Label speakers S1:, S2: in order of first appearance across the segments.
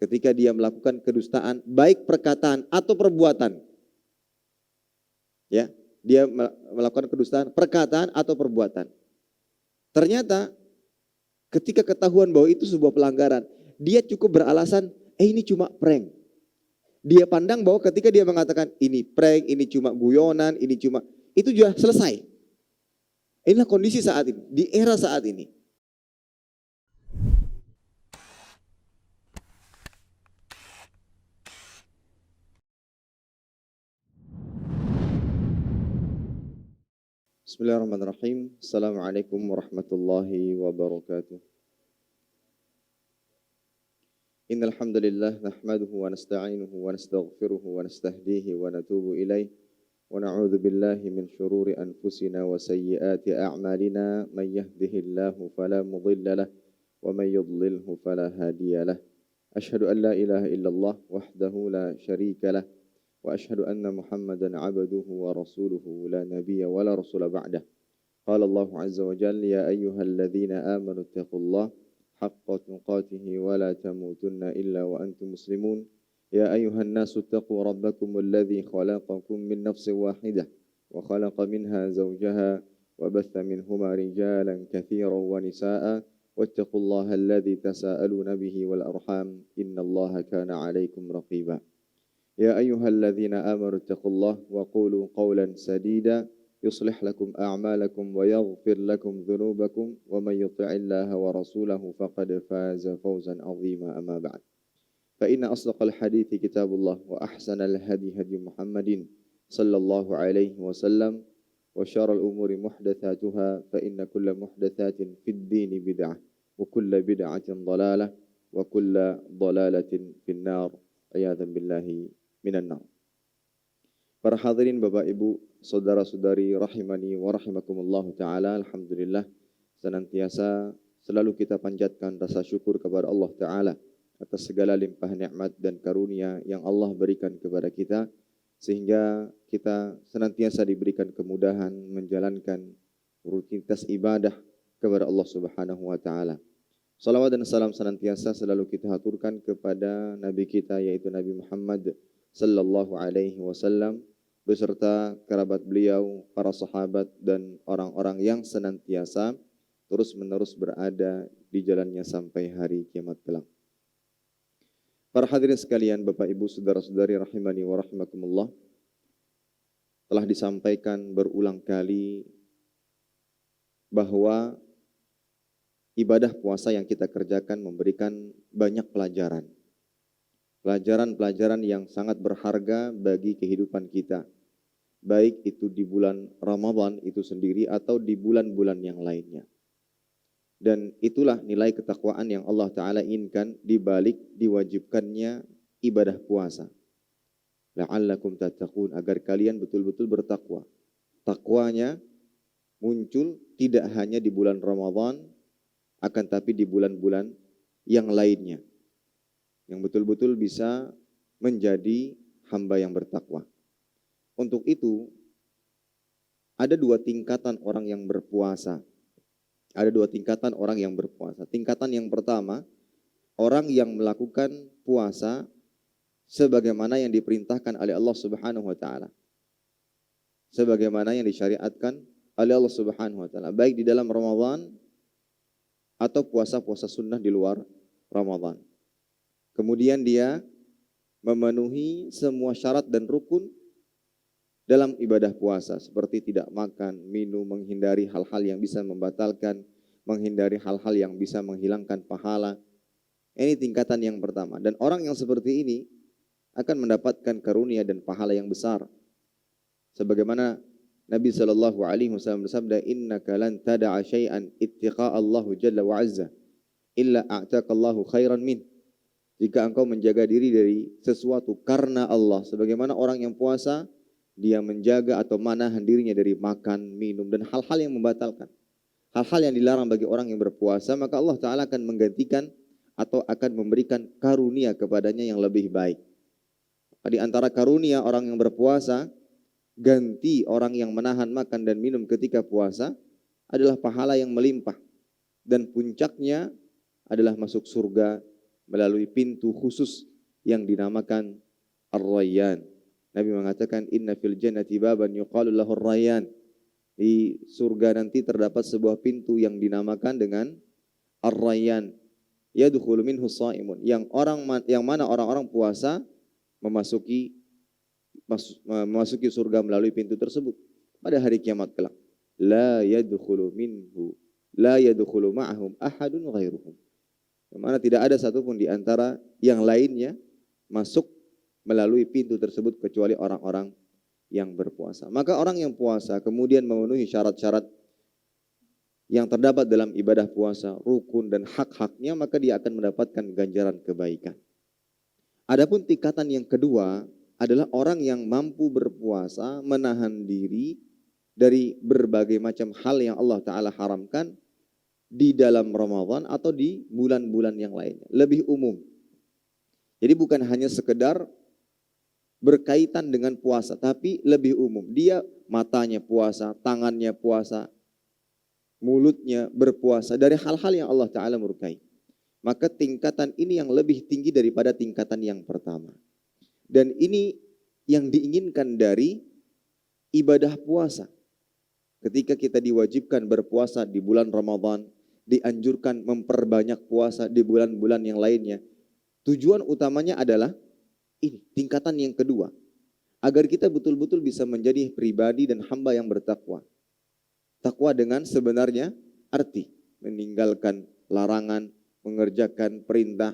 S1: ketika dia melakukan kedustaan, baik perkataan atau perbuatan. Ya, dia melakukan kedustaan, perkataan atau perbuatan. Ternyata ketika ketahuan bahwa itu sebuah pelanggaran, dia cukup beralasan, ini cuma prank. Dia pandang bahwa ketika dia mengatakan ini prank, ini cuma guyonan, ini cuma, itu sudah selesai. Inilah kondisi saat ini, di era saat ini. Bismillahirrahmanirrahim. Assalamualaikum warahmatullahi wabarakatuh. Innal hamdalillah nahmaduhu wa nasta'inuhu wa nastaghfiruhu wa nastahdihi wa natubu ilaih wa na'udzu billahi min shururi anfusina wa sayyiati a'malina man yahdihillahu fala mudilla lahu wa man yudlilhu fala hadiyalah. Asyhadu an la ilaha illallah wahdahu la syarika lah wa asyhadu anna Muhammadan 'abduhu wa rasuluhu la nabiyya wa la rasula ba'dah. Qala Allah 'azza wa jalla ya ayyuhalladzina amanu taqullaha haqqa tuqatih wa la tamutunna illa wa antum muslimun. Ya ayyuhan nasu taqu rabbakum alladzi khalaqakum min nafsin wahidah wa khalaqa minha zawjaha wa batha minhuma rijalan katsiran wa nisaa'a wattaqullaha alladzi tasaaluna bihi wal arham innallaha kana 'alaikum raqiba. Ya ayyuhalladzina amanu taqullaha wa qulu qawlan sadida يصلح لكم أعمالكم ويغفر لكم ذنوبكم ومن يطع الله ورسوله فقد فاز فوزا عظيما أما بعد فإن أصدق الحديث كتاب الله وأحسن الهدي هدي محمد صلى الله عليه وسلم وشر الأمور محدثاتها فإن كل محدثات في الدين بدعة وكل بدعة ضلالة وكل ضلالة في النار عياذا بالله من النار. Para hadirin Bapak Ibu, saudara-saudari rahimani wa rahimakumullah ta'ala, alhamdulillah senantiasa selalu kita panjatkan rasa syukur kepada Allah ta'ala atas segala limpah nikmat dan karunia yang Allah berikan kepada kita sehingga kita senantiasa diberikan kemudahan menjalankan rutinitas ibadah kepada Allah Subhanahu wa ta'ala. Salawat dan salam senantiasa selalu kita haturkan kepada Nabi kita yaitu Nabi Muhammad sallallahu alaihi wasallam beserta kerabat beliau, para sahabat dan orang-orang yang senantiasa terus-menerus berada di jalannya sampai hari kiamat kelak. Para hadirin sekalian, Bapak Ibu, saudara-saudari rahimani wa rahimakumullah, telah disampaikan berulang kali bahwa ibadah puasa yang kita kerjakan memberikan banyak pelajaran. Pelajaran-pelajaran yang sangat berharga bagi kehidupan kita. Baik itu di bulan Ramadan itu sendiri atau di bulan-bulan yang lainnya. Dan itulah nilai ketakwaan yang Allah Ta'ala inginkan di balik diwajibkannya ibadah puasa. La'allakum tattaqun, agar kalian betul-betul bertakwa. Takwanya muncul tidak hanya di bulan Ramadan, akan tapi di bulan-bulan yang lainnya. Yang betul-betul bisa menjadi hamba yang bertakwa. Untuk itu, ada dua tingkatan orang yang berpuasa. Ada dua tingkatan orang yang berpuasa. Tingkatan yang pertama, orang yang melakukan puasa sebagaimana yang diperintahkan oleh Allah Subhanahu wa ta'ala. Sebagaimana yang disyariatkan oleh Allah Subhanahu wa ta'ala. Baik di dalam Ramadan atau puasa-puasa sunnah di luar Ramadan. Kemudian dia memenuhi semua syarat dan rukun dalam ibadah puasa, seperti tidak makan, minum, menghindari hal-hal yang bisa membatalkan, menghindari hal-hal yang bisa menghilangkan pahala. Ini tingkatan yang pertama. Dan orang yang seperti ini akan mendapatkan karunia dan pahala yang besar. Sebagaimana Nabi SAW bersabda, innaka lan tada'a syai'an ittiqa'allahu jalla wa azza illa a'taqallahu khairan min. Jika engkau menjaga diri dari sesuatu karena Allah, sebagaimana orang yang puasa, dia menjaga atau menahan dirinya dari makan, minum, dan hal-hal yang membatalkan. Hal-hal yang dilarang bagi orang yang berpuasa, maka Allah Ta'ala akan menggantikan atau akan memberikan karunia kepadanya yang lebih baik. Di antara karunia orang yang berpuasa, ganti orang yang menahan makan dan minum ketika puasa adalah pahala yang melimpah. Dan puncaknya adalah masuk surga melalui pintu khusus yang dinamakan Ar-Rayyan. Nabi mengatakan inna fil jannati baban yuqalu lahu Ar-Rayyan. Di surga nanti terdapat sebuah pintu yang dinamakan dengan Ar-Rayyan. Yadkhulu minhu shaimun. Yang mana orang-orang puasa memasuki surga melalui pintu tersebut pada hari kiamat kelak. La yadkhulu ma'ahum ahadun ghairuhum. Yang mana tidak ada satupun di antara yang lainnya masuk melalui pintu tersebut kecuali orang-orang yang berpuasa. Maka orang yang puasa kemudian memenuhi syarat-syarat yang terdapat dalam ibadah puasa, rukun dan hak-haknya, maka dia akan mendapatkan ganjaran kebaikan. Adapun tingkatan yang kedua adalah orang yang mampu berpuasa, menahan diri dari berbagai macam hal yang Allah Ta'ala haramkan di dalam Ramadan atau di bulan-bulan yang lainnya. Lebih umum. Jadi bukan hanya sekedar berkaitan dengan puasa, tapi lebih umum. Dia matanya puasa, tangannya puasa, mulutnya berpuasa dari hal-hal yang Allah Ta'ala murkai. Maka tingkatan ini yang lebih tinggi daripada tingkatan yang pertama. Dan ini yang diinginkan dari ibadah puasa. Ketika kita diwajibkan berpuasa di bulan Ramadan, dianjurkan memperbanyak puasa di bulan-bulan yang lainnya. Tujuan utamanya adalah ini, tingkatan yang kedua. Agar kita betul-betul bisa menjadi pribadi dan hamba yang bertakwa. Takwa dengan sebenarnya arti meninggalkan larangan, mengerjakan perintah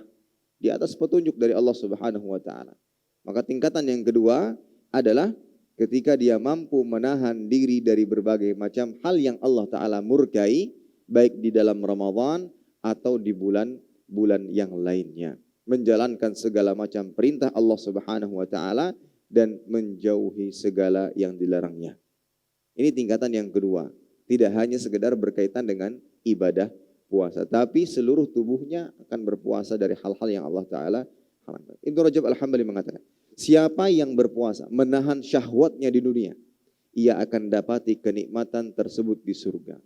S1: di atas petunjuk dari Allah Subhanahu wa taala. Maka tingkatan yang kedua adalah ketika dia mampu menahan diri dari berbagai macam hal yang Allah Ta'ala murkai, baik di dalam Ramadan atau di bulan-bulan yang lainnya. Menjalankan segala macam perintah Allah Subhanahu wa Ta'ala dan menjauhi segala yang dilarangnya. Ini tingkatan yang kedua. Tidak hanya sekedar berkaitan dengan ibadah puasa, tapi seluruh tubuhnya akan berpuasa dari hal-hal yang Allah Ta'ala haramkan. Ibnu Rajab Al-Hambali mengatakan, siapa yang berpuasa menahan syahwatnya di dunia, ia akan dapati kenikmatan tersebut di surga.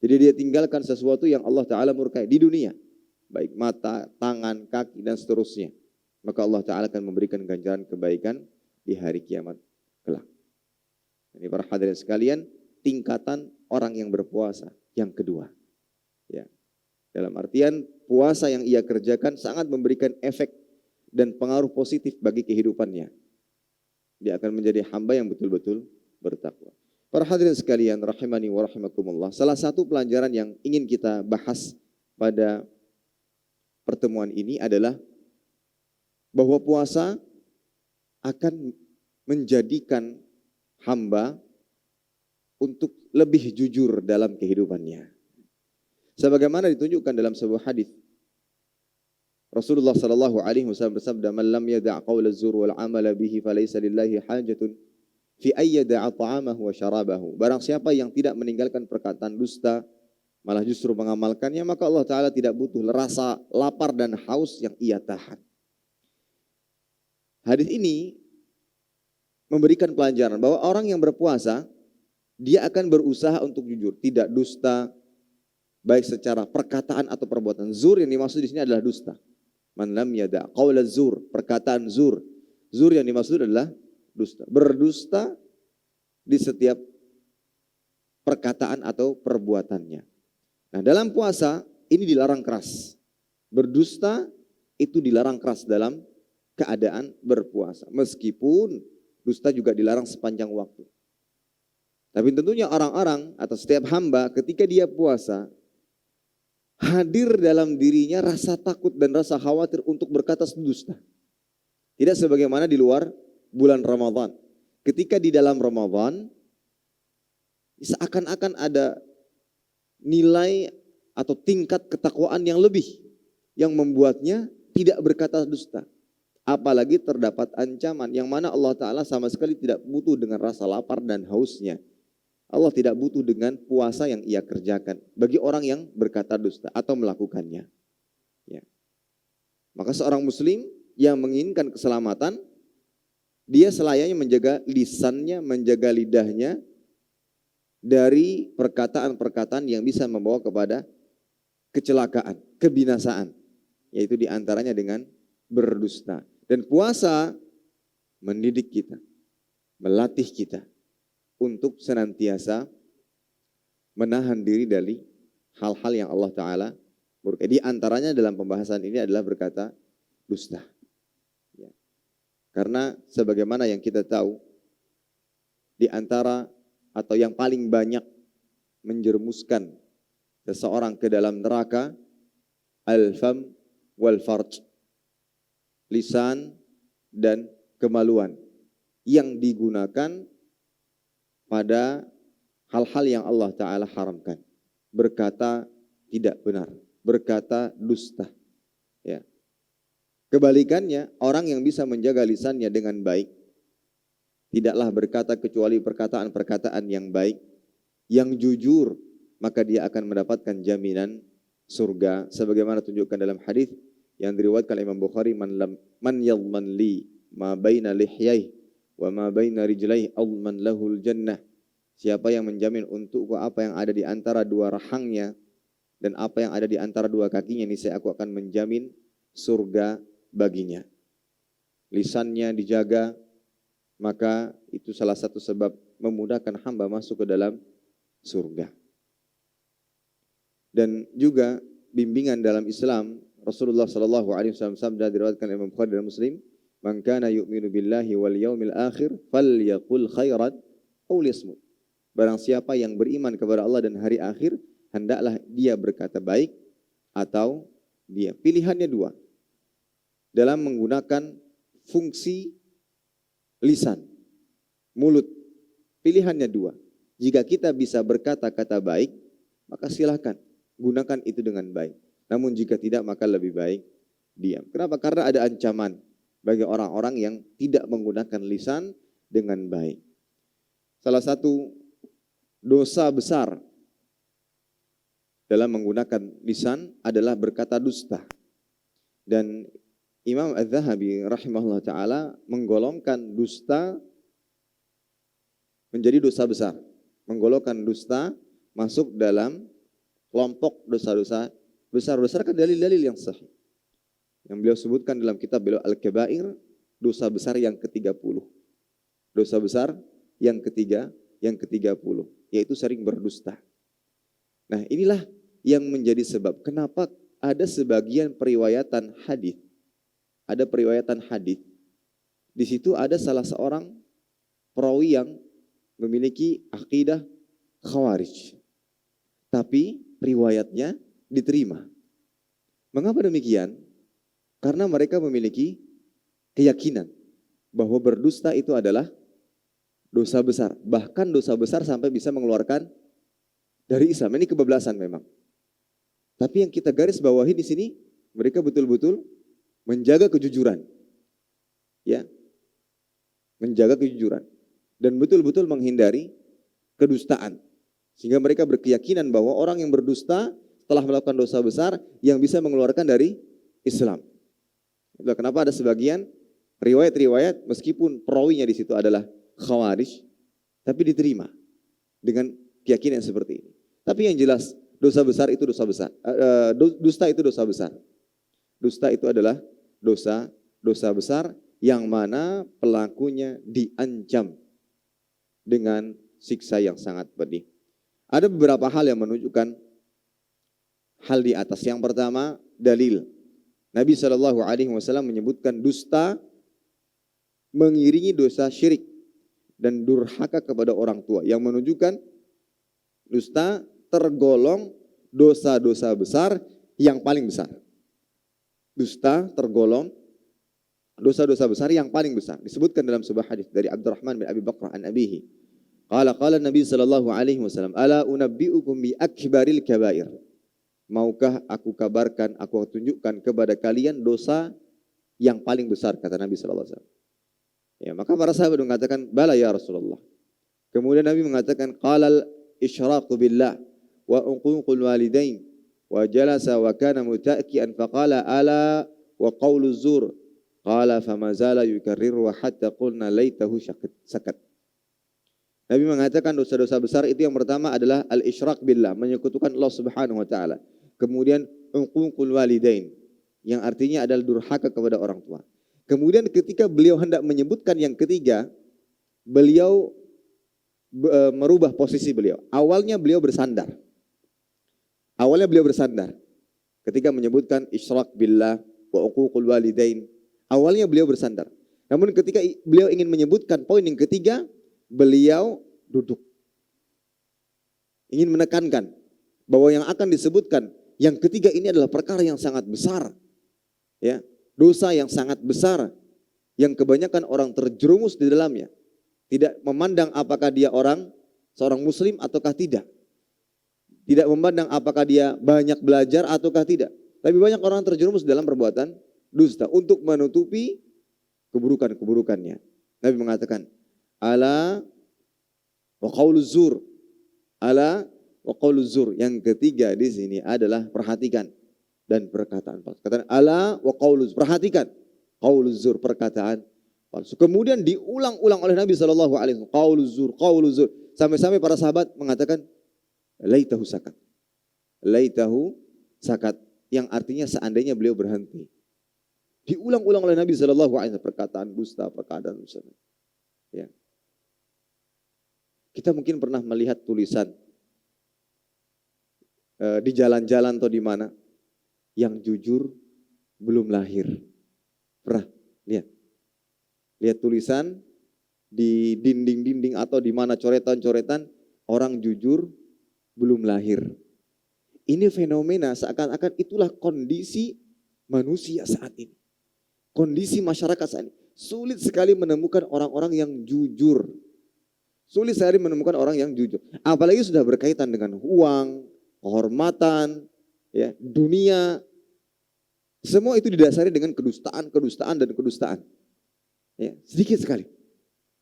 S1: Jadi dia tinggalkan sesuatu yang Allah Ta'ala murkai di dunia, baik mata, tangan, kaki, dan seterusnya. Maka Allah Ta'ala akan memberikan ganjaran kebaikan di hari kiamat kelak. Ini para hadirin sekalian, tingkatan orang yang berpuasa yang kedua. Ya. Dalam artian puasa yang ia kerjakan sangat memberikan efek dan pengaruh positif bagi kehidupannya. Dia akan menjadi hamba yang betul-betul bertakwa. Para hadirin sekalian rahimani wa rahimakumullah. Salah satu pelajaran yang ingin kita bahas pada pertemuan ini adalah bahwa puasa akan menjadikan hamba untuk lebih jujur dalam kehidupannya. Sebagaimana ditunjukkan dalam sebuah hadis, Rasulullah sallallahu alaihi wasallam bersabda, "Man lam yada' qaula az-zur wal 'amala bihi falaysa lillahi hajatun fi ay yada'a ta'amahu wa syarabahu." Barang siapa yang tidak meninggalkan perkataan dusta, malah justru mengamalkannya, maka Allah Ta'ala tidak butuh rasa lapar dan haus yang ia tahan. Hadis ini memberikan pelajaran bahwa orang yang berpuasa, dia akan berusaha untuk jujur, tidak dusta, baik secara perkataan atau perbuatan. Zur yang dimaksud di sini adalah dusta. Man lam yada' qaula zur, perkataan zur. Zur yang dimaksud adalah dusta. Berdusta di setiap perkataan atau perbuatannya. Nah, dalam puasa ini dilarang keras. Berdusta itu dilarang keras dalam keadaan berpuasa. Meskipun dusta juga dilarang sepanjang waktu. Tapi tentunya orang-orang atau setiap hamba ketika dia puasa, hadir dalam dirinya rasa takut dan rasa khawatir untuk berkata dusta. Tidak sebagaimana di luar bulan Ramadan. Ketika di dalam Ramadan, seakan-akan ada nilai atau tingkat ketakwaan yang lebih, yang membuatnya tidak berkata dusta. Apalagi terdapat ancaman yang mana Allah Ta'ala sama sekali tidak butuh dengan rasa lapar dan hausnya. Allah tidak butuh dengan puasa yang ia kerjakan bagi orang yang berkata dusta atau melakukannya. Ya. Maka seorang muslim yang menginginkan keselamatan, dia selayaknya menjaga lisannya, menjaga lidahnya dari perkataan-perkataan yang bisa membawa kepada kecelakaan, kebinasaan. yaitu diantaranya dengan berdusta. Dan puasa mendidik kita, melatih kita untuk senantiasa menahan diri dari hal-hal yang Allah Ta'ala murka. Di antaranya dalam pembahasan ini adalah berkata dusta. Ya. Karena sebagaimana yang kita tahu, di antara atau yang paling banyak menjerumuskan seseorang ke dalam neraka, al-fam wal farj, lisan dan kemaluan yang digunakan pada hal-hal yang Allah Ta'ala haramkan. Berkata tidak benar, berkata dusta. Ya. Kebalikannya, orang yang bisa menjaga lisannya dengan baik, tidaklah berkata kecuali perkataan-perkataan yang baik, yang jujur, maka dia akan mendapatkan jaminan surga. Sebagaimana tunjukkan dalam hadis yang diriwayatkan Imam Bukhari, man yadman li ma baina lihyai wa ma baina rijlai adman lahul jannah. Siapa yang menjamin untukku apa yang ada di antara dua rahangnya dan apa yang ada di antara dua kakinya, niscaya aku akan menjamin surga baginya. Lisannya dijaga, maka itu salah satu sebab memudahkan hamba masuk ke dalam surga. Dan juga bimbingan dalam Islam, Rasulullah SAW sabda diriwayatkan Imam Bukhari dan Muslim, "Man kana yu'minu billahi wal yaumil akhir falyaqul khairan aw liyasmut." Barang siapa yang beriman kepada Allah dan hari akhir, hendaklah dia berkata baik atau dia. Pilihannya dua. Dalam menggunakan fungsi lisan, mulut, pilihannya dua. Jika kita bisa berkata kata baik, maka silakan gunakan itu dengan baik. Namun jika tidak, maka lebih baik diam. Kenapa? Karena ada ancaman bagi orang-orang yang tidak menggunakan lisan dengan baik. Salah satu dosa besar dalam menggunakan lisan adalah berkata dusta. Dan Imam Az-Zahabi rahimahullah ta'ala menggolongkan dusta menjadi dosa besar. Menggolongkan dusta masuk dalam kelompok dosa-dosa besar. Berdasarkan dalil-dalil yang sahih. Yang beliau sebutkan dalam kitab beliau Al-Kabair, dosa besar yang ke-30. Dosa besar yang ke-30, yaitu sering berdusta. Nah, inilah yang menjadi sebab kenapa ada sebagian periwayatan hadis. Ada periwayatan hadis. Di situ ada salah seorang perawi yang memiliki akidah Khawarij. Tapi riwayatnya diterima. Mengapa demikian? Karena mereka memiliki keyakinan bahwa berdusta itu adalah dosa besar. Bahkan dosa besar sampai bisa mengeluarkan dari Islam. Ini kebablasan memang. Tapi yang kita garis bawahi di sini, mereka betul-betul menjaga kejujuran. Ya. Menjaga kejujuran. Dan betul-betul menghindari kedustaan. Sehingga mereka berkeyakinan bahwa orang yang berdusta telah melakukan dosa besar yang bisa mengeluarkan dari Islam. Itulah kenapa ada sebagian riwayat-riwayat meskipun perawinya di situ adalah Khawarij, tapi diterima dengan keyakinan seperti ini. Tapi yang jelas dosa besar itu dosa besar. Dusta itu dosa besar. Dusta itu adalah dosa besar yang mana pelakunya diancam dengan siksa yang sangat pedih. Ada beberapa hal yang menunjukkan hal di atas. Yang pertama, dalil. Nabi SAW menyebutkan dusta mengiringi dosa syirik dan durhaka kepada orang tua, yang menunjukkan dusta tergolong dosa-dosa besar yang paling besar. Dusta tergolong dosa-dosa besar yang paling besar. Disebutkan dalam sebuah hadis dari Abdurrahman bin Abi Bakrah an abihi. Qala Nabi sallallahu alaihi wasallam, "Ala unabbiukum bi akbaril kabair." Maukah aku kabarkan, aku tunjukkan kepada kalian dosa yang paling besar, kata Nabi sallallahu alaihi wasallam. Ya, maka para sahabat mengatakan, "Bala ya Rasulullah." Kemudian Nabi mengatakan, "Qalal isyraqu billah wa uququl walidain wa jalasa wa kana muta'kian faqala ala wa qawlu zur." Qala famazala yukarriru hatta qulna laitahu sakat. Nabi mengatakan dosa-dosa besar itu yang pertama adalah al-isyraq billah, menyekutukan Allah Subhanahu wa taala. Kemudian uququl walidain, yang artinya adalah durhaka kepada orang tua. Kemudian ketika beliau hendak menyebutkan yang ketiga, beliau merubah posisi beliau. Awalnya beliau bersandar. Ketika menyebutkan isyrak billah wa uququl walidain. Awalnya beliau bersandar. Namun ketika beliau ingin menyebutkan poin yang ketiga, beliau duduk. Ingin menekankan bahwa yang akan disebutkan yang ketiga ini adalah perkara yang sangat besar. Ya, dosa yang sangat besar yang kebanyakan orang terjerumus di dalamnya. Tidak memandang apakah dia seorang muslim ataukah tidak. Tidak memandang apakah dia banyak belajar ataukah tidak. Tapi banyak orang terjerumus dalam perbuatan dusta untuk menutupi keburukan-keburukannya. Nabi mengatakan, ala wa qauluz zur. Ala wa qauluz zur. Yang ketiga di sini adalah perhatikan dan perkataan palsu. Katakan ala wa qauluz, perhatikan. Qauluz zur, perkataan palsu. Kemudian diulang-ulang oleh Nabi SAW. Qauluz zur, qauluz zur. Sampai-sampai para sahabat mengatakan, laitahu sakat. Laitahu sakat. Yang artinya seandainya beliau berhenti. Diulang-ulang oleh Nabi SAW. Perkataan dusta, perkataan dusta. Ya. Kita mungkin pernah melihat tulisan di jalan-jalan atau di mana. Yang jujur belum lahir. Pernah lihat? Lihat tulisan di dinding-dinding atau di mana coretan-coretan orang jujur belum lahir. Ini fenomena seakan-akan itulah kondisi manusia saat ini. Kondisi masyarakat saat ini. Sulit sekali menemukan orang-orang yang jujur. Sulit sekali menemukan orang yang jujur. Apalagi sudah berkaitan dengan uang, kehormatan, ya, dunia. Semua itu didasari dengan kedustaan, dan kedustaan. Ya, sedikit sekali.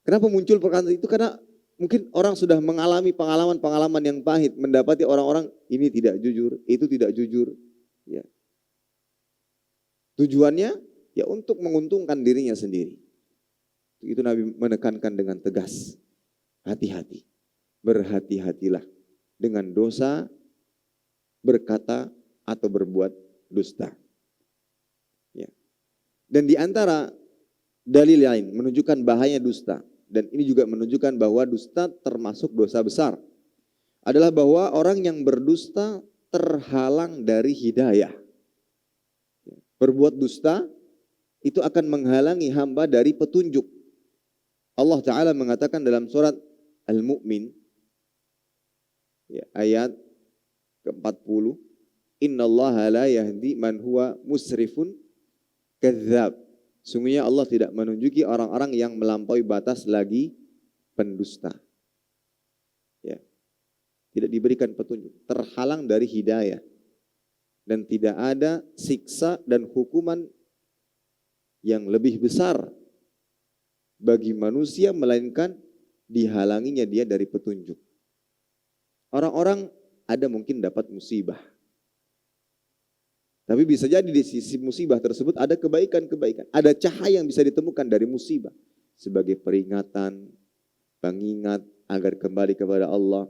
S1: Kenapa muncul perkataan itu? Karena mungkin orang sudah mengalami pengalaman-pengalaman yang pahit, mendapati orang-orang ini tidak jujur, itu tidak jujur. Ya. Tujuannya ya untuk menguntungkan dirinya sendiri. Itu Nabi menekankan dengan tegas. Hati-hati. Berhati-hatilah dengan dosa, berkata atau berbuat dusta. Ya. Dan di antara dalil lain menunjukkan bahaya dusta. Dan ini juga menunjukkan bahwa dusta termasuk dosa besar. Adalah bahwa orang yang berdusta terhalang dari hidayah. Berbuat dusta itu akan menghalangi hamba dari petunjuk. Allah Ta'ala mengatakan dalam surat Al-Mu'min, ya, ayat ke-40, innallaha la yahdi man huwa musrifun kadzdzab. Sungguhnya Allah tidak menunjuki orang-orang yang melampaui batas lagi pendusta. Ya. Tidak diberikan petunjuk, terhalang dari hidayah. Dan tidak ada siksa dan hukuman yang lebih besar bagi manusia melainkan dihalanginya dia dari petunjuk. Orang-orang ada mungkin dapat musibah. Tapi bisa jadi di sisi musibah tersebut ada kebaikan-kebaikan. Ada cahaya yang bisa ditemukan dari musibah. Sebagai peringatan, pengingat agar kembali kepada Allah.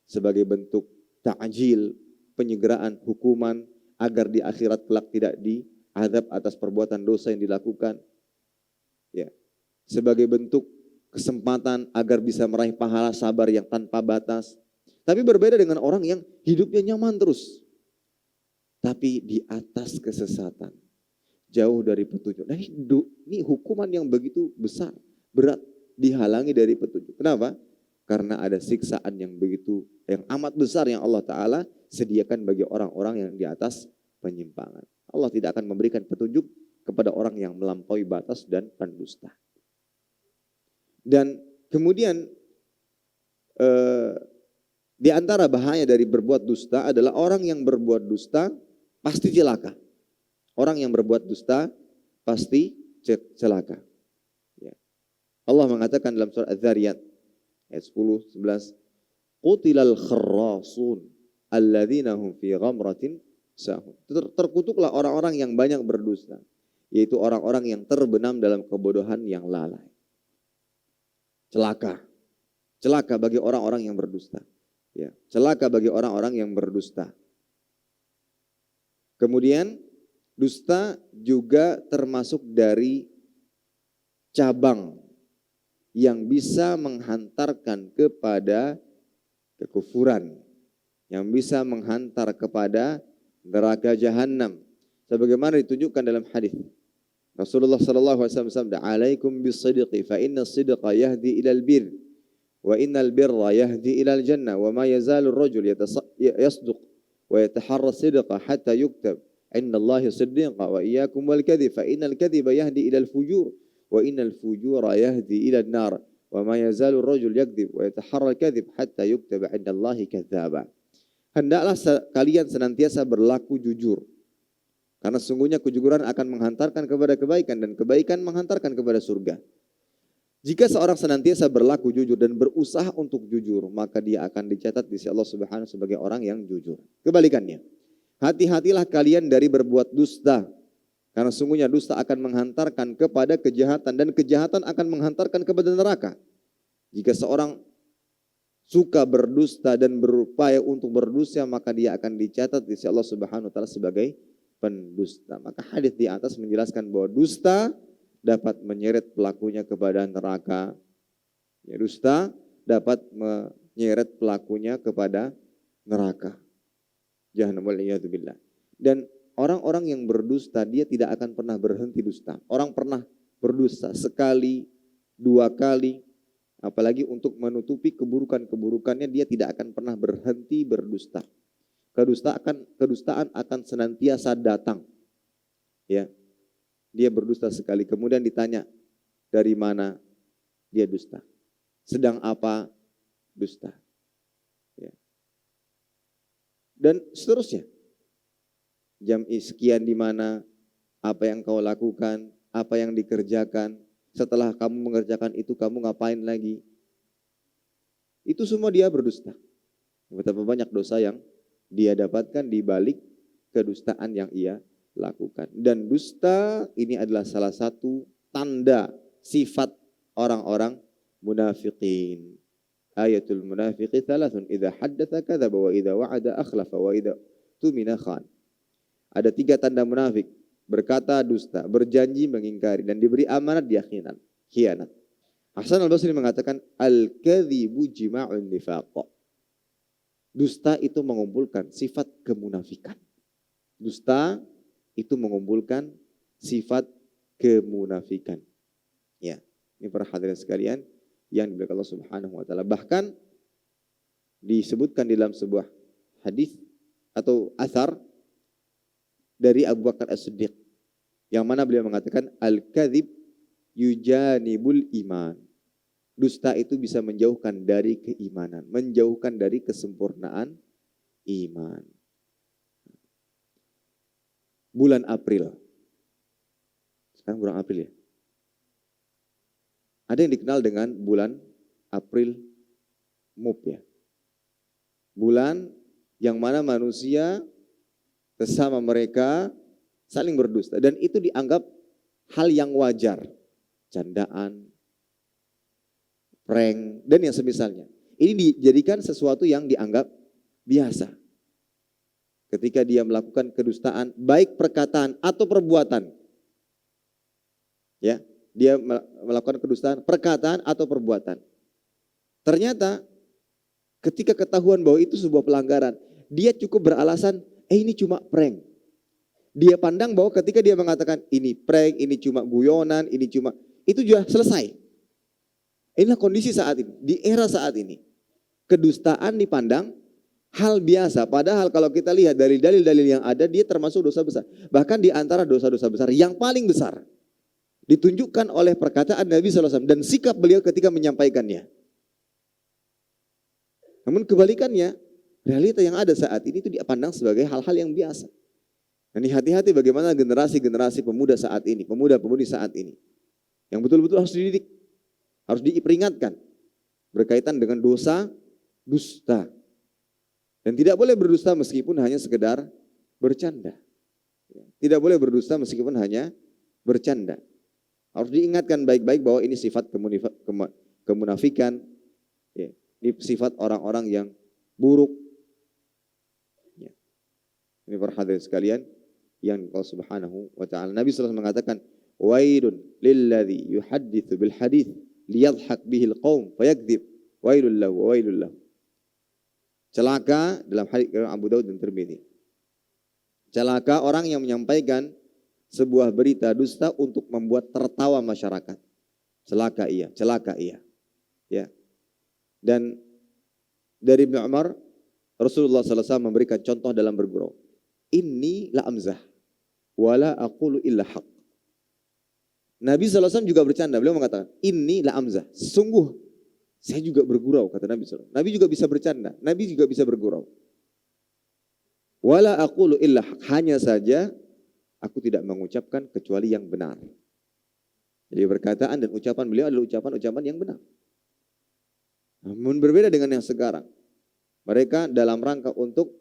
S1: Sebagai bentuk ta'jil, penyegeraan hukuman. Agar di akhirat kelak tidak diazab atas perbuatan dosa yang dilakukan. Ya. Sebagai bentuk kesempatan agar bisa meraih pahala sabar yang tanpa batas. Tapi berbeda dengan orang yang hidupnya nyaman terus. Tapi di atas kesesatan. Jauh dari petunjuk. Nah ini hukuman yang begitu besar. Berat. Dihalangi dari petunjuk. Kenapa? Karena ada siksaan yang amat besar yang Allah Ta'ala sediakan bagi orang-orang yang di atas penyimpangan. Allah tidak akan memberikan petunjuk kepada orang yang melampaui batas dan pendusta. Dan kemudian di antara bahaya dari berbuat dusta adalah orang yang berbuat dusta pasti celaka. Orang yang berbuat dusta pasti celaka. Ya. Allah mengatakan dalam surah Az-Zariyat ayat 10, 11, Qutilal kharrasun alladzina hum fi ghamratin sahun. Terkutuklah orang-orang yang banyak berdusta, yaitu orang-orang yang terbenam dalam kebodohan yang lalai. Celaka. Celaka bagi orang-orang yang berdusta. Ya, celaka bagi orang-orang yang berdusta. Kemudian Dusta juga termasuk dari cabang yang bisa menghantarkan kepada kekufuran, yang bisa menghantar kepada neraka jahanam. Sebagaimana ditunjukkan dalam hadis Rasulullah sallallahu alaihi wasallam bersabda, "Alaikum bis-sidqi fa inna as-sidqa yahdi ilal bir wa innal birra yahdi ilal jannah wa ma yazalu ar-rajul yasduq wa yataharra as-sidqa hatta yuktab inna Allahi siddiqa wa iyyakum wal kadhib fa innal kadhiba yahdi ilal fujur wa innal fujura yahdi ilal nar wa ma yazalu ar-rajul yakdzib wa yataharra al-kadhib hatta yuktaba inda Allahi kadzdzaba." Hendaklah kalian senantiasa berlaku jujur, karena sungguhnya kejujuran akan menghantarkan kepada kebaikan dan kebaikan menghantarkan kepada surga. Jika seorang senantiasa berlaku jujur dan berusaha untuk jujur, maka dia akan dicatat di sisi Allah Subhanahu sebagai orang yang jujur. Kebalikannya, hati-hatilah kalian dari berbuat dusta, karena sungguhnya dusta akan menghantarkan kepada kejahatan dan kejahatan akan menghantarkan kepada neraka. Jika seorang suka berdusta dan berupaya untuk berdusta, maka dia akan dicatat di sisi Allah Subhanahu wa taala sebagai pendusta. Maka hadis di atas menjelaskan bahwa dusta dapat menyeret pelakunya kepada neraka. Ya, dusta dapat menyeret pelakunya kepada neraka. Jahannam waliyadzubillah. Dan orang-orang yang berdusta dia tidak akan pernah berhenti dusta. Orang pernah berdusta sekali, dua kali, apalagi untuk menutupi keburukan-keburukannya dia tidak akan pernah berhenti berdusta. Kedustaan akan senantiasa datang. Ya. Dia berdusta sekali, kemudian ditanya dari mana dia dusta, sedang apa dusta, ya. Dan seterusnya. Jam sekian di mana, apa yang kau lakukan, apa yang dikerjakan, setelah kamu mengerjakan itu kamu ngapain lagi? Itu semua dia berdusta. Betapa banyak dosa yang dia dapatkan di balik kedustaan yang ia lakukan. Dan dusta ini adalah salah satu tanda sifat orang-orang munafiqin. Ayatul munafiqi thalathun, idza haddatsa kadzaba wa idza wa'ada akhlafa wa idza tumina khan. Ada 3 tanda munafik: berkata dusta, berjanji mengingkari, dan diberi amanat dia khianat. Hasan al-Basri mengatakan al-kadzibu jima'un nifaq. Dusta itu mengumpulkan sifat kemunafikan. Dusta itu mengumpulkan sifat kemunafikan. Ya, ini para hadirin sekalian yang dimuliakan Allah Subhanahu wa taala. Bahkan disebutkan dalam sebuah hadis atau athar dari Abu Bakar As-Siddiq yang mana beliau mengatakan al-kadzib yujanibul iman. Dusta itu bisa menjauhkan dari keimanan, menjauhkan dari kesempurnaan iman. Bulan April. Sekarang bulan April ya. Ada yang dikenal dengan bulan April Mop ya. Bulan yang mana manusia sesama mereka saling berdusta. Dan itu dianggap hal yang wajar. Candaan, prank, dan yang semisalnya. Ini dijadikan sesuatu yang dianggap biasa. Ketika dia melakukan kedustaan, baik perkataan atau perbuatan. Ya, dia melakukan kedustaan, perkataan atau perbuatan. Ternyata ketika ketahuan bahwa itu sebuah pelanggaran, dia cukup beralasan, ini cuma prank. Dia pandang bahwa ketika dia mengatakan ini prank, ini cuma guyonan, ini cuma, itu sudah selesai. Inilah kondisi saat ini, di era saat ini. Kedustaan dipandang hal biasa, padahal kalau kita lihat dari dalil-dalil yang ada, dia termasuk dosa besar. Bahkan di antara dosa-dosa besar yang paling besar ditunjukkan oleh perkataan Nabi SAW dan sikap beliau ketika menyampaikannya. Namun kebalikannya, realita yang ada saat ini itu dipandang sebagai hal-hal yang biasa. Dan hati-hati bagaimana generasi-generasi pemuda saat ini, pemuda-pemudi saat ini, yang betul-betul harus dididik, harus diperingatkan berkaitan dengan dosa dusta. Dan tidak boleh berdusta meskipun hanya sekedar bercanda. Tidak boleh berdusta meskipun hanya bercanda. Harus diingatkan baik-baik bahwa ini sifat kemunafikan. Ini sifat orang-orang yang buruk. Ini para hadirin sekalian yang Allah Subhanahu wa taala. Nabi SAW mengatakan, "Wailun lilladzi yuhadditsu bil hadits liyadhhak bihil qaum fayakdzib. Wailul lahu wa wailul lahu." Celaka dalam hadits Abu Daud dan Tirmidzi. Celaka orang yang menyampaikan sebuah berita dusta untuk membuat tertawa masyarakat. Celaka ia, celaka ia. Ya. Dan dari Ibnu Umar, Rasulullah SAW memberikan contoh dalam bergurau. Inni la amzah, wala aqulu illa haq. Nabi SAW juga bercanda, beliau mengatakan, inni la amzah, sungguh saya juga bergurau, kata Nabi SAW. Nabi juga bisa bercanda, Nabi juga bisa bergurau. Wala aqulu illa haq, hanya saja aku tidak mengucapkan kecuali yang benar. Jadi perkataan dan ucapan beliau adalah ucapan-ucapan yang benar. Namun berbeda dengan yang sekarang. Mereka dalam rangka untuk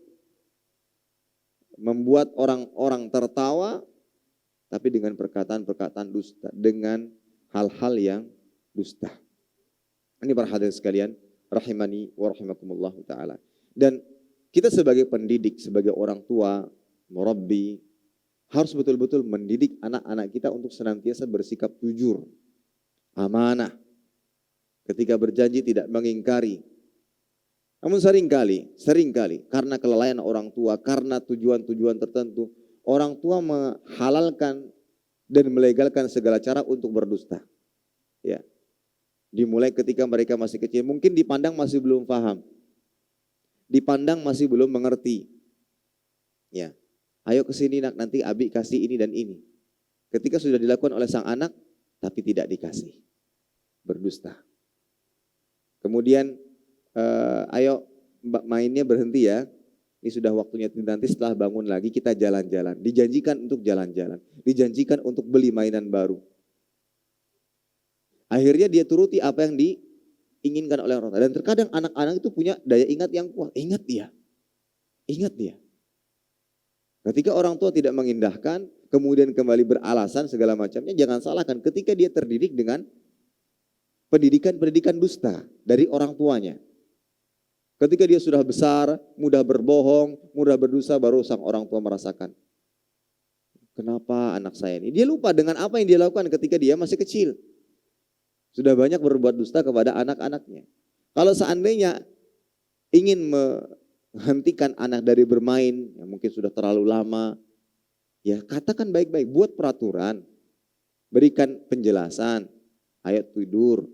S1: membuat orang-orang tertawa, tapi dengan perkataan-perkataan dusta, dengan hal-hal yang dusta. Ini para hadirin sekalian, rahimani wa rahimakumullah ta'ala. Dan kita sebagai pendidik, sebagai orang tua, murabbi, harus betul-betul mendidik anak-anak kita untuk senantiasa bersikap jujur, amanah, ketika berjanji tidak mengingkari. Namun seringkali karena kelalaian orang tua, karena tujuan-tujuan tertentu, orang tua menghalalkan dan melegalkan segala cara untuk berdusta. Ya. Dimulai ketika mereka masih kecil, mungkin dipandang masih belum paham, dipandang masih belum mengerti. Ya, ayo ke sini nak, nanti abi kasih ini dan ini. Ketika sudah dilakukan oleh sang anak, tapi tidak dikasih, berdusta. Kemudian ayo mainnya berhenti ya, ini sudah waktunya, nanti setelah bangun lagi kita jalan-jalan. Dijanjikan untuk jalan-jalan, dijanjikan untuk beli mainan baru. Akhirnya dia turuti apa yang diinginkan oleh orang tua. Dan terkadang anak-anak itu punya daya ingat yang kuat. Ingat dia. Ketika orang tua tidak mengindahkan, kemudian kembali beralasan segala macamnya, jangan salahkan ketika dia terdidik dengan pendidikan dusta dari orang tuanya. Ketika dia sudah besar, mudah berbohong, mudah berdosa, baru sang orang tua merasakan, kenapa anak saya ini? Dia lupa dengan apa yang dia lakukan ketika dia masih kecil. Sudah banyak berbuat dusta kepada anak-anaknya. Kalau seandainya ingin menghentikan anak dari bermain, yang mungkin sudah terlalu lama, ya katakan baik-baik, buat peraturan, berikan penjelasan, ayat tidur,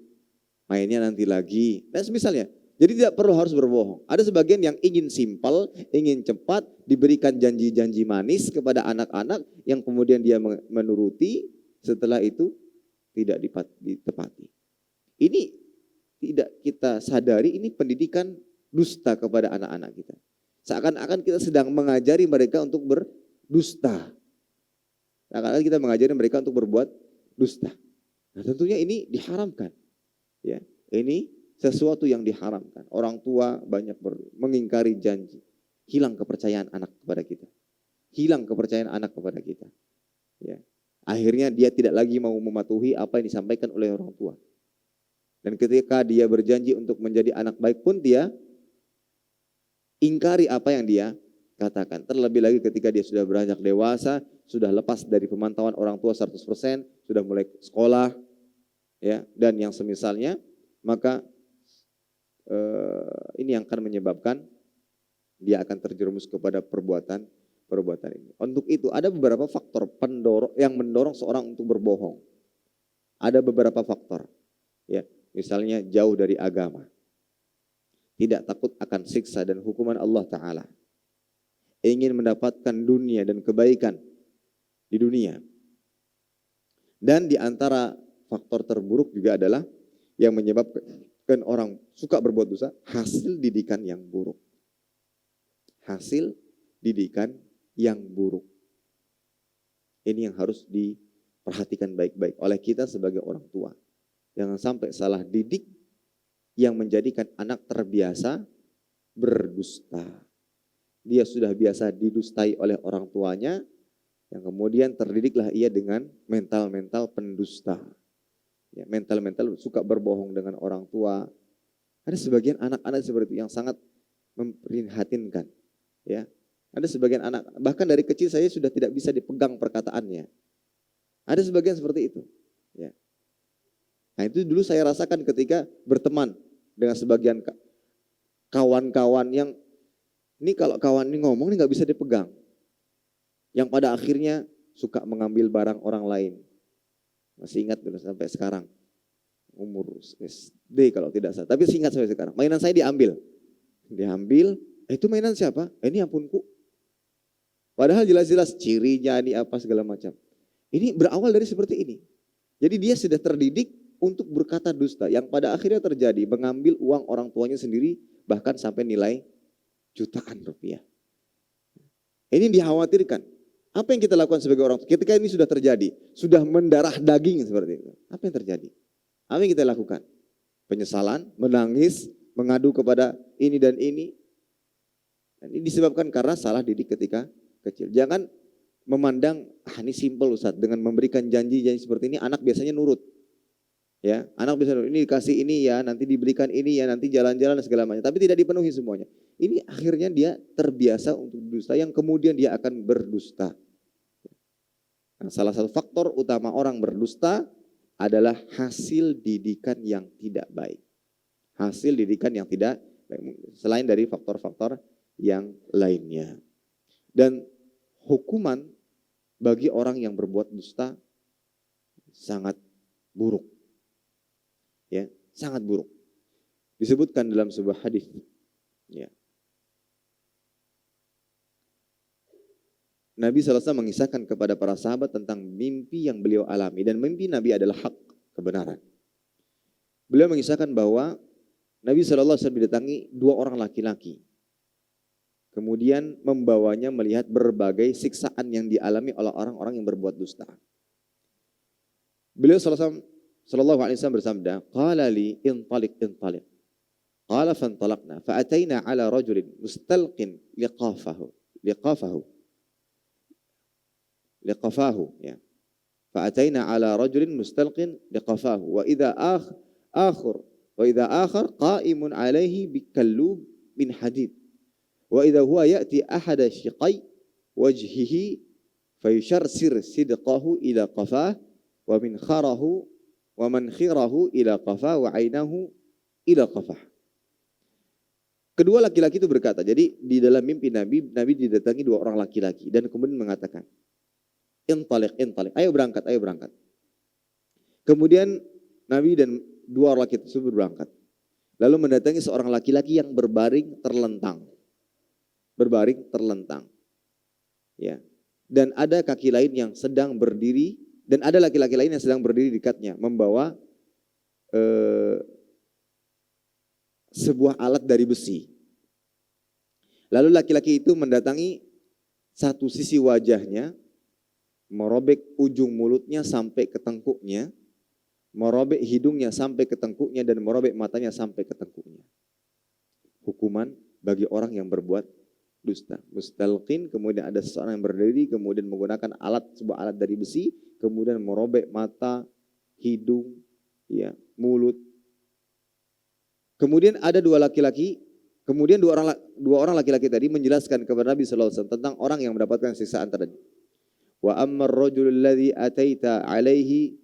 S1: mainnya nanti lagi, dan semisalnya. Jadi tidak perlu harus berbohong. Ada sebagian yang ingin simpel, ingin cepat, diberikan janji-janji manis kepada anak-anak yang kemudian dia menuruti, setelah itu tidak ditepati. Ini tidak kita sadari, ini pendidikan dusta kepada anak-anak kita. Seakan-akan kita sedang mengajari mereka untuk berdusta. Seakan-akan kita mengajari mereka untuk berbuat dusta. Nah, tentunya ini diharamkan. Ya, ini sesuatu yang diharamkan. Orang tua banyak mengingkari janji. Hilang kepercayaan anak kepada kita. Hilang kepercayaan anak kepada kita. Ya. Akhirnya dia tidak lagi mau mematuhi apa yang disampaikan oleh orang tua. Dan ketika dia berjanji untuk menjadi anak baik pun dia ingkari apa yang dia katakan. Terlebih lagi ketika dia sudah beranjak dewasa, sudah lepas dari pemantauan orang tua 100%, sudah mulai sekolah, ya, dan yang semisalnya, maka ini yang akan menyebabkan dia akan terjerumus kepada perbuatan ini. Untuk itu ada beberapa faktor yang mendorong seorang untuk berbohong. Ada beberapa faktor, ya, misalnya jauh dari agama, tidak takut akan siksa dan hukuman Allah Ta'ala, ingin mendapatkan dunia dan kebaikan di dunia. Dan di antara faktor terburuk juga adalah yang menyebabkan orang suka berbuat dosa, hasil didikan yang buruk. Hasil didikan yang buruk. Ini yang harus diperhatikan baik-baik oleh kita sebagai orang tua. Jangan sampai salah didik yang menjadikan anak terbiasa berdusta. Dia sudah biasa didustai oleh orang tuanya, yang kemudian terdidiklah ia dengan mental-mental pendusta. Ya, mental-mental suka berbohong dengan orang tua. Ada sebagian anak-anak seperti itu yang sangat memprihatinkan. Ya, Ada sebagian anak, bahkan dari kecil saya sudah tidak bisa dipegang perkataannya. Ada sebagian seperti itu. Ya. Nah itu dulu saya rasakan ketika berteman dengan sebagian kawan-kawan yang ini kalau kawan ini ngomong ini nggak bisa dipegang. Yang pada akhirnya suka mengambil barang orang lain. Masih ingat dulu sampai sekarang. Umur SD kalau tidak salah. Tapi ingat sampai sekarang. Mainan saya diambil. Diambil, itu mainan siapa? Ini ampunku. Padahal jelas-jelas cirinya ini apa segala macam. Ini berawal dari seperti ini. Jadi dia sudah terdidik untuk berkata dusta. Yang pada akhirnya terjadi mengambil uang orang tuanya sendiri bahkan sampai nilai jutaan rupiah. Ini dikhawatirkan. Apa yang kita lakukan sebagai orang tua? Ketika ini sudah terjadi, sudah mendarah daging seperti itu. Apa yang terjadi? Apa yang kita lakukan? Penyesalan, menangis, mengadu kepada ini dan ini. Dan ini disebabkan karena salah didik ketika kecil. Jangan memandang, ini simpel Ustaz, dengan memberikan janji-janji seperti ini, anak biasanya nurut. Ya, anak biasanya nurut, ini dikasih ini ya, nanti diberikan ini ya, nanti jalan-jalan dan segala macam. Tapi tidak dipenuhi semuanya. Ini akhirnya dia terbiasa untuk dusta, yang kemudian dia akan berdusta. Nah, salah satu faktor utama orang berdusta adalah hasil didikan yang tidak baik. Hasil didikan yang tidak baik, selain dari faktor-faktor yang lainnya. Dan hukuman bagi orang yang berbuat dusta sangat buruk. Ya, sangat buruk. Disebutkan dalam sebuah hadis. Ya. Nabi SAW mengisahkan kepada para sahabat tentang mimpi yang beliau alami. Dan mimpi Nabi adalah hak, kebenaran. Beliau mengisahkan bahwa Nabi SAW didatangi dua orang laki-laki. Kemudian membawanya melihat berbagai siksaan yang dialami oleh orang-orang yang berbuat dusta. Beliau sallallahu alaihi wasallam bersabda, "Qala li intaliq intaliq." Qala fantalaqna fa ataina ala rajulin mustalqin liqafahu ya. Fa ataina ala rajulin mustalqin liqafahu wa idza akhar qa'imun alaihi bikallub min hadid. Wa idza huwa ya'ti ahada shiqai wajhihi fayusharsir sidqahu ila qafah wa min kharahu wa man khirahu ila qafah wa ainahu ila qafah. Kedua laki-laki itu berkata, jadi di dalam mimpi Nabi didatangi dua orang laki-laki dan kemudian mengatakan, intaliq, ayo berangkat. Kemudian Nabi dan dua orang laki tersebut berangkat. Lalu mendatangi seorang laki-laki yang berbaring terlentang. Ya. Dan ada kaki lain yang sedang berdiri, dan ada laki-laki lain yang sedang berdiri di dekatnya, membawa sebuah alat dari besi. Lalu laki-laki itu mendatangi satu sisi wajahnya, merobek ujung mulutnya sampai ke tengkuknya, merobek hidungnya sampai ke tengkuknya, dan merobek matanya sampai ke tengkuknya. Hukuman bagi orang yang berbuat dusta. Mustalqin, kemudian ada seseorang yang berdiri, kemudian menggunakan sebuah alat dari besi, kemudian merobek mata, hidung, ya, mulut. Kemudian ada dua orang laki-laki tadi menjelaskan kepada Nabi sallallahu alaihi wasallam tentang orang yang mendapatkan siksaan tadi. Wa ammar rajulul ladzi ataita alaihi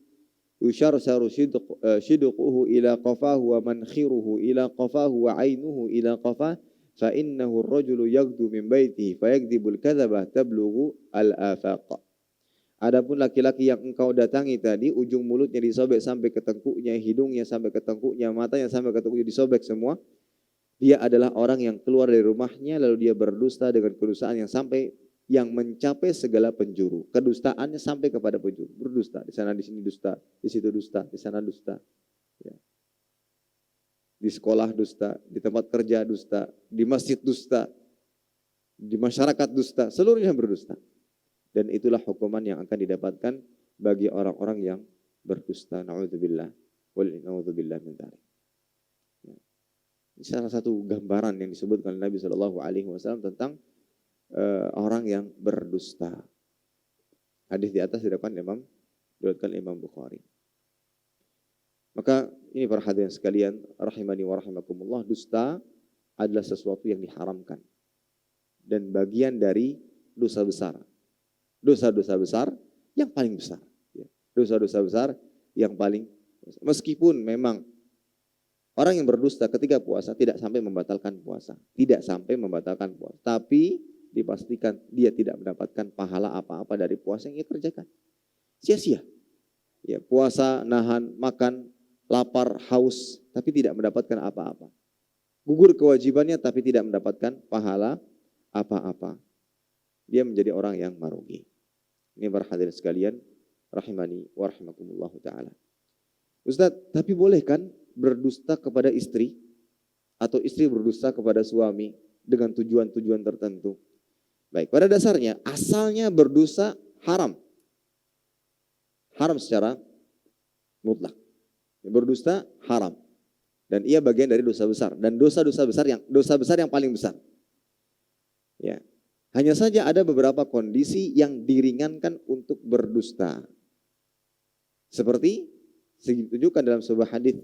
S1: yusharsaru shidquhu ila qafahu wa mankhiruhu ila qafahu wa ainuhu ila qafah fa innahu ar-rajulu yaghdu min baitihi fayakdzibul kadzabah tablughu al-afaq. Adapun laki-laki yang engkau datangi tadi, ujung mulutnya disobek sampai ke tengkuknya, hidungnya sampai ke tengkuknya, matanya sampai ke tengkuknya disobek semua. Dia adalah orang yang keluar dari rumahnya lalu dia berdusta dengan kedustaan yang mencapai segala penjuru. Kedustaannya sampai kepada penjuru. Berdusta, di sana di sini dusta, di situ dusta, di sana dusta. Ya. Di sekolah dusta, di tempat kerja dusta, di masjid dusta, di masyarakat dusta, seluruhnya berdusta. Dan itulah hukuman yang akan didapatkan bagi orang-orang yang berdusta. Na'udzubillah min dzalik. Ini salah satu gambaran yang disebutkan oleh Nabi SAW tentang orang yang berdusta. Hadis di atas diriwayatkan Imam Bukhari. Maka ini para hadirin sekalian, rahimani wa rahimakumullah, dusta adalah sesuatu yang diharamkan. dan bagian dari dosa besar. Dosa-dosa besar yang paling besar. Dosa-dosa besar yang paling besar. Meskipun memang orang yang berdusta ketika puasa tidak sampai membatalkan puasa. Tidak sampai membatalkan puasa. Tapi dipastikan dia tidak mendapatkan pahala apa-apa dari puasa yang ia kerjakan. Sia-sia. Ya, puasa, nahan, makan, lapar, haus, tapi tidak mendapatkan apa-apa. Gugur kewajibannya tapi tidak mendapatkan pahala apa-apa. Dia menjadi orang yang marugi. Ini para hadirin sekalian, rahimani wa rahimakumullah ta'ala. Ustaz, tapi boleh kan berdusta kepada istri atau istri berdusta kepada suami dengan tujuan-tujuan tertentu? Baik, pada dasarnya asalnya berdosa haram. Haram secara mutlak. Berdusta haram. Dan ia bagian dari dosa besar dan dosa besar yang paling besar. Ya. Hanya saja ada beberapa kondisi yang diringankan untuk berdusta. Seperti ditunjukkan dalam sebuah hadis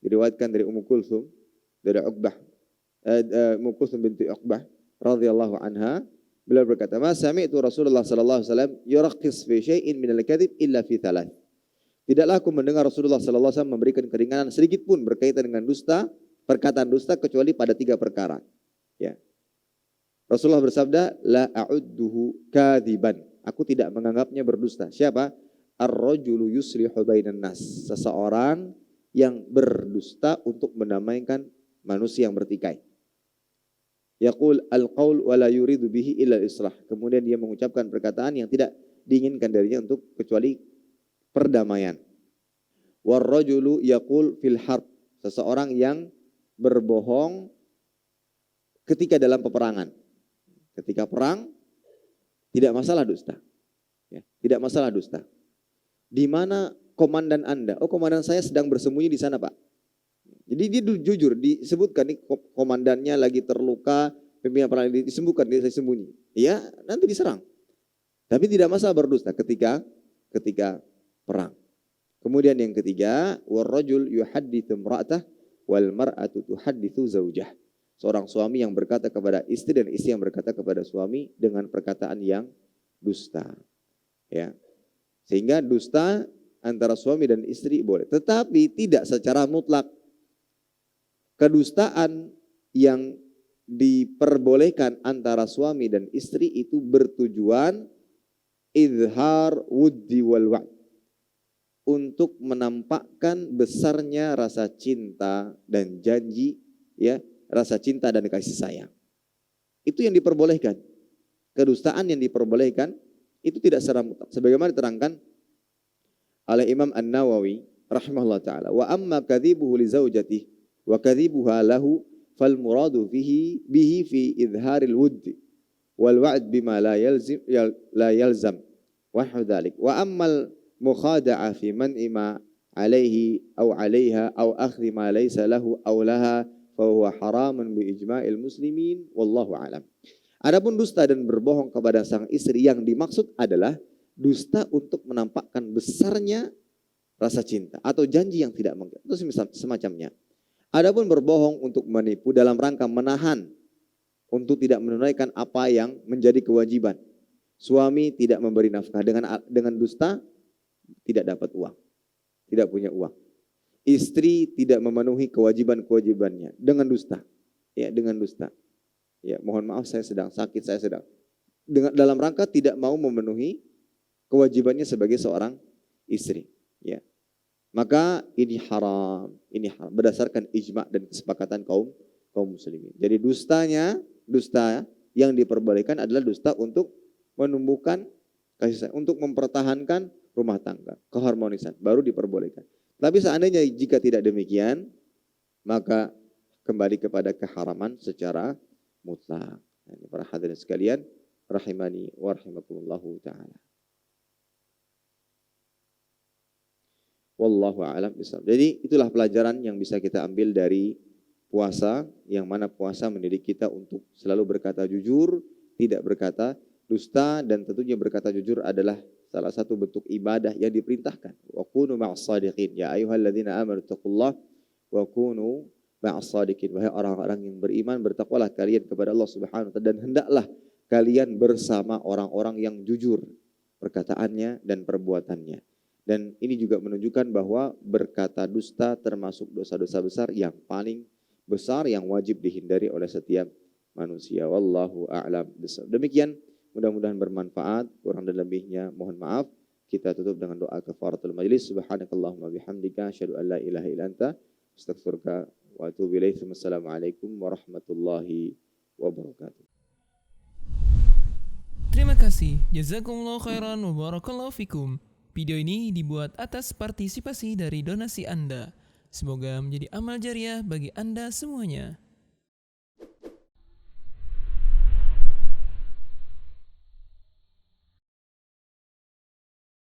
S1: diriwayatkan dari Ummu Kulsum dari Ummu Kulsum binti Uqbah radhiyallahu anha, beliau berkata, "Ma sami'tu Rasulullah sallallahu alaihi wasallam yurakhis fi syai'in min al-kadhib illa fi thalath." Tidaklah aku mendengar Rasulullah sallallahu alaihi wasallam memberikan keringanan sedikit pun berkaitan dengan dusta, perkataan dusta kecuali pada 3 perkara. Ya. Rasulullah bersabda, "La a'udduhu kadziban." Aku tidak menganggapnya berdusta. Siapa? Ar-rajulu yuslihu bainan nas. Seseorang yang berdusta untuk mendamaikan manusia yang bertikai. Yaqul al-qaul wa la yuridu bihi illa al-islah. Kemudian dia mengucapkan perkataan yang tidak diinginkan darinya untuk kecuali perdamaian. War-rajulu yaqul fil harb. Seseorang yang berbohong ketika dalam peperangan. Ketika perang tidak masalah dusta. Ya, tidak masalah dusta. Di mana komandan Anda? Oh, komandan saya sedang bersembunyi di sana, Pak. Jadi dia jujur disebutkan nih komandannya lagi terluka, pimpinan perang disebutkan dia sembunyi. Ya, nanti diserang. Tapi tidak masalah berdusta ketika perang. Kemudian yang ketiga, warrajul yuhadditsu imra'atah wal mar'atu tuhadditsu zaujah. Seorang suami yang berkata kepada istri dan istri yang berkata kepada suami dengan perkataan yang dusta. Ya. Sehingga dusta antara suami dan istri boleh, tetapi tidak secara mutlak. Kedustaan yang diperbolehkan antara suami dan istri itu bertujuan izhar wuddi wal wa'd, untuk menampakkan besarnya rasa cinta dan janji, ya, rasa cinta dan kasih sayang. Itu yang diperbolehkan. Kedustaan yang diperbolehkan itu tidak secara mutlak. Sebagaimana diterangkan oleh Imam An-Nawawi rahimahullah taala, wa amma kadhibuhu li zaujatihi wa kadhibuha lahu fal muradu bihi fi izharil wudd wal wa'd bima la yalzam wa dzalik. Wa ammal mukhada'a fi man'i ma alaihi aw 'alaiha aw akhdhi ma laysa lahu aw laha fahuwa haramun bi ijma'il muslimin wallahu a'lam. Adapun dusta dan berbohong kepada sang istri yang dimaksud adalah dusta untuk menampakkan besarnya rasa cinta atau janji yang tidak mungkin. Itu semacamnya. Adapun berbohong untuk menipu dalam rangka menahan untuk tidak menunaikan apa yang menjadi kewajiban. Suami tidak memberi nafkah dengan dusta, tidak dapat uang, tidak punya uang. Istri tidak memenuhi kewajiban-kewajibannya dengan dusta. Ya, dengan dusta. Ya, mohon maaf saya sedang sakit, saya sedang dalam rangka tidak mau memenuhi kewajibannya sebagai seorang istri. Ya. Maka ini haram berdasarkan ijma' dan kesepakatan kaum muslimin. Jadi dusta yang diperbolehkan adalah dusta untuk menumbuhkan kasih sayang, untuk mempertahankan rumah tangga, keharmonisan, baru diperbolehkan. Tapi seandainya jika tidak demikian, maka kembali kepada keharaman secara mutlak. Ini para hadirin sekalian, rahimani wa rahimakumullahu ta'ala. Wallahu a'lam bishawab. Jadi itulah pelajaran yang bisa kita ambil dari puasa, yang mana puasa mendidik kita untuk selalu berkata jujur, tidak berkata dusta, dan tentunya berkata jujur adalah salah satu bentuk ibadah yang diperintahkan. Wa kunu ma'as shadiqin. Ya ayyuhalladzina amanu taqullaha wa kunu ma'as shadiqin. Wahai orang-orang yang beriman, bertakwalah kalian kepada Allah Subhanahu wa taala dan hendaklah kalian bersama orang-orang yang jujur perkataannya dan perbuatannya. Dan ini juga menunjukkan bahwa berkata dusta termasuk dosa-dosa besar yang paling besar yang wajib dihindari oleh setiap manusia. Wallahu a'lam bishawab. Demikian, mudah-mudahan bermanfaat. Kurang dan lebihnya mohon maaf. Kita tutup dengan doa kafaratul majlis. Subhanakallahumma bihamdika asyhadu an la ilaha illa anta astaghfiruka wa atubu ilaik. Wassalamualaikum warahmatullahi wabarakatuh.
S2: Terima kasih. Jazakumullah khairan wa barakallahu fikum. Video ini dibuat atas partisipasi dari donasi Anda. Semoga menjadi amal jariah bagi Anda semuanya.